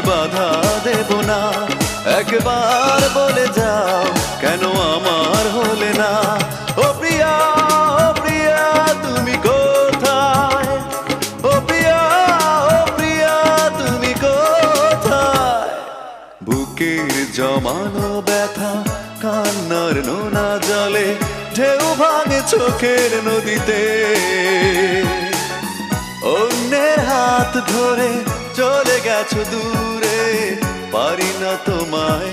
বাধা দেব না। একবার বলে যাও কেন আমার হলে না। ও প্রিয়া, ও প্রিয়া তুমি কোথায়? ও প্রিয়া, ও প্রিয়া তুমি কোথায়? বুকের জমানো ব্যথা কান্নার নোনা জলে ঢেউ ভাঙে চোখের নদীতে। অন্যের হাত ধরে চলে গেছো দূরে, পারি না তোমায়